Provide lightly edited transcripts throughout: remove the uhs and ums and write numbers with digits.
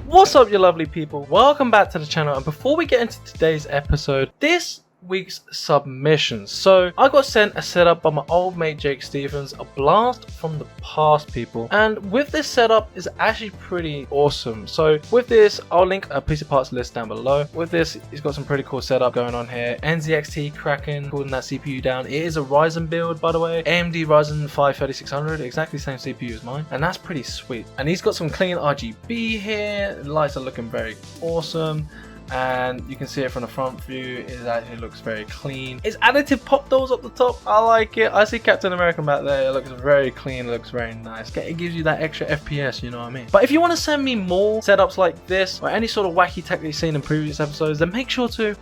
What's up, you lovely people? Welcome back to the channel, and before we get into today's episode, this week's submissions. So I got sent a setup by my old mate Jake Stevens, a blast from the past, people, and with this setup is actually pretty awesome. So with this, I'll link a piece of parts list down below. With this, he's got some pretty cool setup going on here. Nzxt Kraken, cooling that CPU down. It is a Ryzen build, by the way, AMD Ryzen 5 3600, exactly the same CPU as mine, and that's pretty sweet. And he's got some clean RGB here. The lights are looking very awesome, and you can see it from the front view. It actually looks very clean. It's additive pop doors up the top. I like it. I see Captain America back there. It looks very clean. It looks very nice. It gives you that extra FPS, you know what I mean? But if you want to send me more setups like this or any sort of wacky tech that you've seen in previous episodes, then make sure to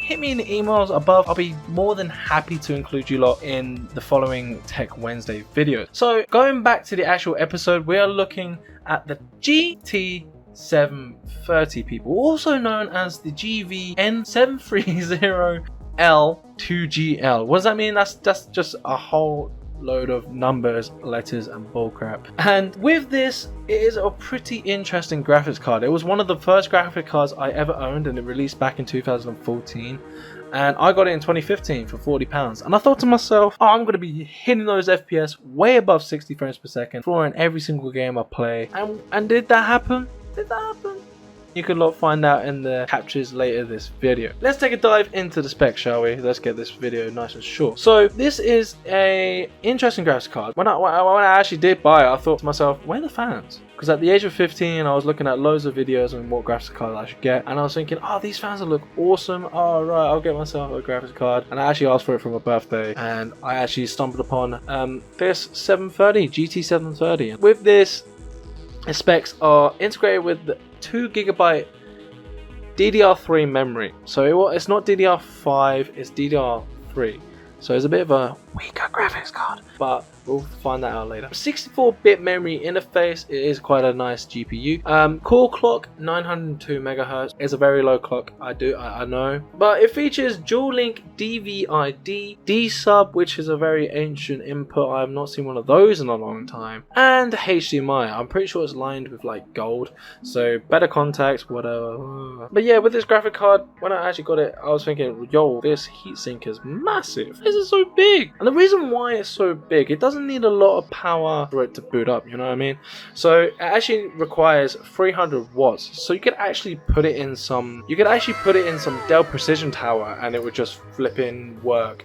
hit me in the emails above. I'll be more than happy to include you lot in the following Tech Wednesday videos. So going back to the actual episode, we are looking at the GT 730, people, also known as the GVN730L2GL. What does that mean? That's just a whole load of numbers, letters, and bullcrap. And with this, it is a pretty interesting graphics card. It was one of the first graphic cards I ever owned, and it released back in 2014. And I got it in 2015 for £40. And I thought to myself, oh, I'm going to be hitting those FPS way above 60 frames per second, flooring every single game I play. And did that happen? Did that happen? You could find out in the captures later this video. Let's take a dive into the specs, shall we? Let's get this video nice and short. So this is a interesting graphics card. When I actually did buy it, I thought to myself, where are the fans? Because at the age of 15, I was looking at loads of videos on what graphics card I should get, and I was thinking, oh, these fans will look awesome. Oh, right, I'll get myself a graphics card. And I actually asked for it for my birthday, and I actually stumbled upon this 730, GT 730. And with this, the specs are integrated with the 2 GB DDR3 memory. So it's not DDR5, it's DDR3. So it's a bit of a weaker graphics card, but we'll find that out later. 64-bit memory interface. It is quite a nice GPU. Core clock 902 MHz is a very low clock. I know, but it features dual link DVI-D, D-sub, which is a very ancient input. I have not seen one of those in a long time, and HDMI. I'm pretty sure it's lined with like gold, so better contacts, whatever. But yeah, with this graphic card, when I actually got it, I was thinking, yo, this heatsink is massive. This is so big, and the reason why it's so big, it doesn't need a lot of power for it to boot up, you know what I mean? So it actually requires 300 watts. So you could actually put it in some Dell Precision Tower, and it would just flipping work.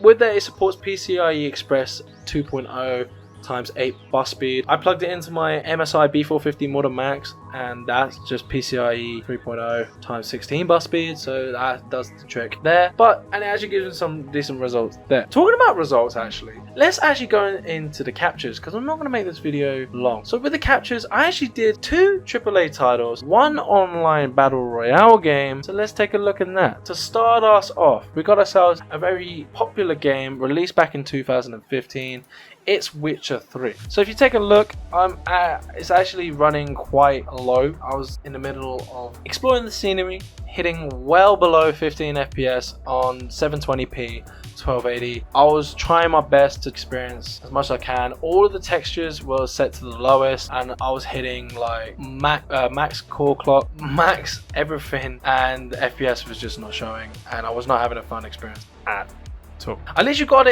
With that, it supports PCIe Express 2.0 times 8 bus speed. I plugged it into my MSI B450 Mortar Max, and that's just PCIe 3.0 times 16 bus speed, so that does the trick there. And it actually gives me some decent results there. Talking about results, actually, let's actually go into the captures, because I'm not going to make this video long. So with the captures, I actually did 2 AAA titles, 1 online battle royale game, so let's take a look at that. To start us off, we got ourselves a very popular game released back in 2015. It's Witcher 3. So if you take a look, it's actually running quite low. I was in the middle of exploring the scenery, hitting well below 15 FPS on 720p 1280. I was trying my best to experience as much as I can. All of the textures were set to the lowest, and I was hitting like max core clock, max everything, and the FPS was just not showing, and I was not having a fun experience at all. I literally got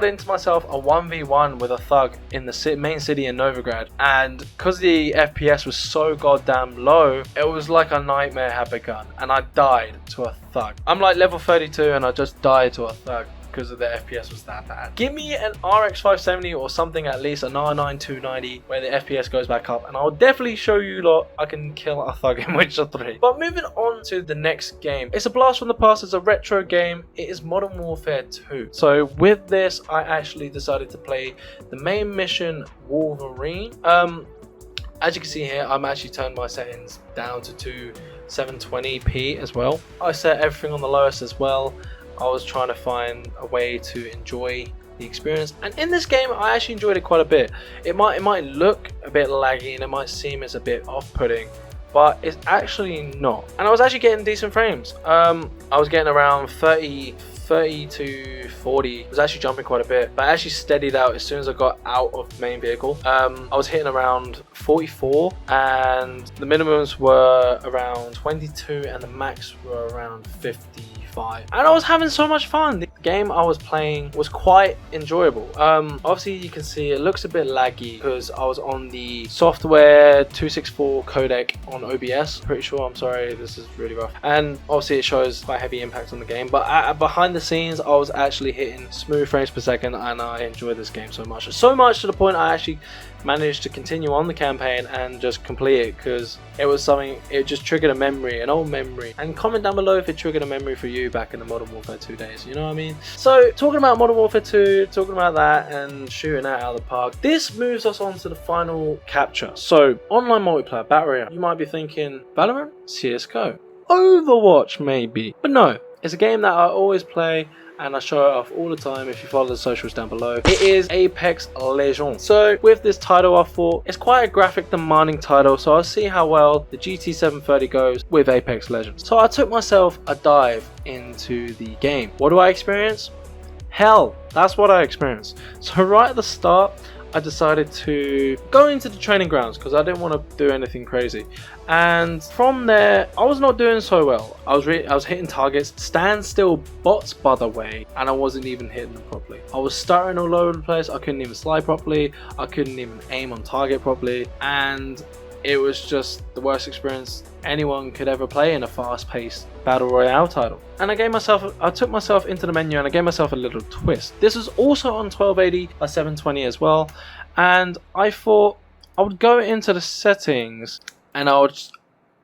into myself a 1v1 with a thug in the main city in Novigrad, and because the FPS was so goddamn low, it was like a nightmare had begun, and I died to a thug. I'm like level 32 and I just died to a thug because of the FPS was that bad. Give me an RX 570 or something, at least an R9 290 where the FPS goes back up, and I'll definitely show you lot I can kill a thug in Witcher 3. But moving on to the next game, it's a blast from the past. It's a retro game. It is Modern Warfare 2. So with this, I actually decided to play the main mission, Wolverine. As you can see here, I'm actually turned my settings down to 720p as well. I set everything on the lowest as well. I was trying to find a way to enjoy the experience, and in this game I actually enjoyed it quite a bit. It might look a bit laggy and it might seem as a bit off-putting, but it's actually not. And I was actually getting decent frames. I was getting around 30 30 to 40. It was actually jumping quite a bit, but I actually steadied out as soon as I got out of main vehicle. I was hitting around 44, and the minimums were around 22 and the max were around 55, and I was having so much fun. The game I was playing was quite enjoyable. Obviously you can see it looks a bit laggy because I was on the software 264 codec on OBS, pretty sure. I'm sorry, this is really rough, and obviously it shows quite heavy impact on the game, but behind the scenes I was actually hitting smooth frames per second, and I enjoyed this game so much to the point I actually managed to continue on the campaign and just complete it, because it was something, it just triggered a memory, an old memory. And comment down below if it triggered a memory for you back in the Modern Warfare 2 days, you know what I mean? So talking about Modern Warfare 2, talking about that and shooting that out of the park, this moves us on to the final capture. So online multiplayer, Battle Royale. You might be thinking Valorant, CSGO, Overwatch maybe, but no, it's a game that I always play and I show it off all the time if you follow the socials down below. It is Apex Legends. So with this title, I thought it's quite a graphic demanding title, so I'll see how well the GT 730 goes with Apex Legends. So I took myself a dive into the game. What do I experience? Hell, that's what I experienced. So right at the start, I decided to go into the training grounds because I didn't want to do anything crazy, and from there I was not doing so well. I was hitting targets, standstill bots by the way, and I wasn't even hitting them properly. I was stuttering all over the place. I couldn't even slide properly, I couldn't even aim on target properly, and it was just the worst experience anyone could ever play in a fast-paced battle royale title. And I took myself into the menu and I gave myself a little twist. This was also on 1280 by 720 as well, and I thought I would go into the settings and I would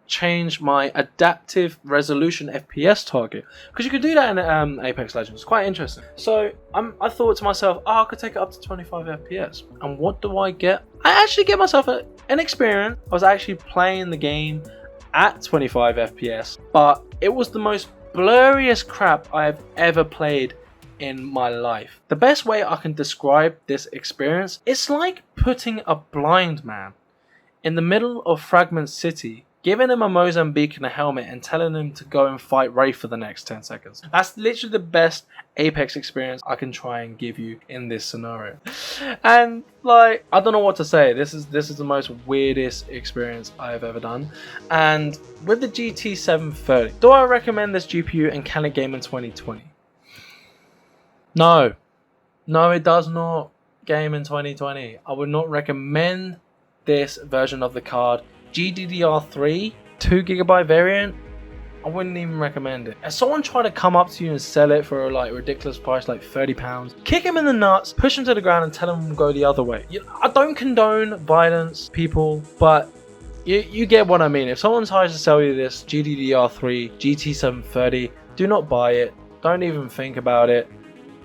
change my adaptive resolution FPS target, because you could do that in Apex Legends. It's quite interesting. So I thought to myself, oh, I could take it up to 25 FPS, and what do I get? I actually get myself an experience. I was actually playing the game at 25 FPS, but it was the most blurriest crap I have ever played in my life. The best way I can describe this experience, it's like putting a blind man in the middle of Fragment City, giving him a Mozambique and a helmet and telling him to go and fight Wraith for the next 10 seconds. That's literally the best Apex experience I can try and give you in this scenario. And like, I don't know what to say. This is the most weirdest experience I have ever done. And with the GT 730, do I recommend this GPU and can it game in 2020? No. No, it does not game in 2020. I would not recommend this version of the card. GDDR3 2GB variant, I wouldn't even recommend it. If someone tried to come up to you and sell it for like a ridiculous price, like £30, kick him in the nuts, push him to the ground and tell him to go the other way. I don't condone violence, people, but you get what I mean. If someone tries to sell you this GDDR3 GT730, do not buy it. Don't even think about it.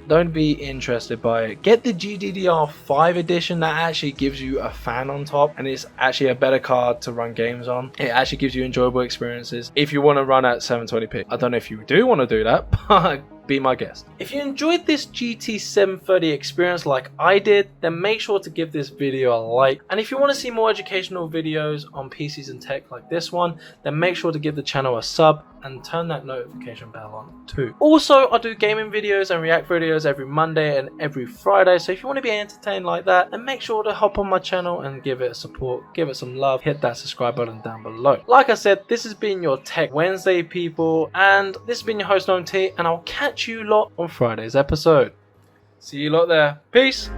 Don't be interested by it. Get the GDDR5 edition that actually gives you a fan on top, and it's actually a better card to run games on. It actually gives you enjoyable experiences if you want to run at 720p. I don't know if you do want to do that, but be my guest. If you enjoyed this GT 730 experience like I did, then make sure to give this video a like. And if you want to see more educational videos on PCs and tech like this one, then make sure to give the channel a sub and turn that notification bell on too. Also, I do gaming videos and react videos every Monday and every Friday, so if you want to be entertained like that, then make sure to hop on my channel and give it a support, give it some love, hit that subscribe button down below. Like I said, this has been your Tech Wednesday, people, and this has been your host, Nzxt, and I'll catch you lot on Friday's episode. See you lot there. Peace.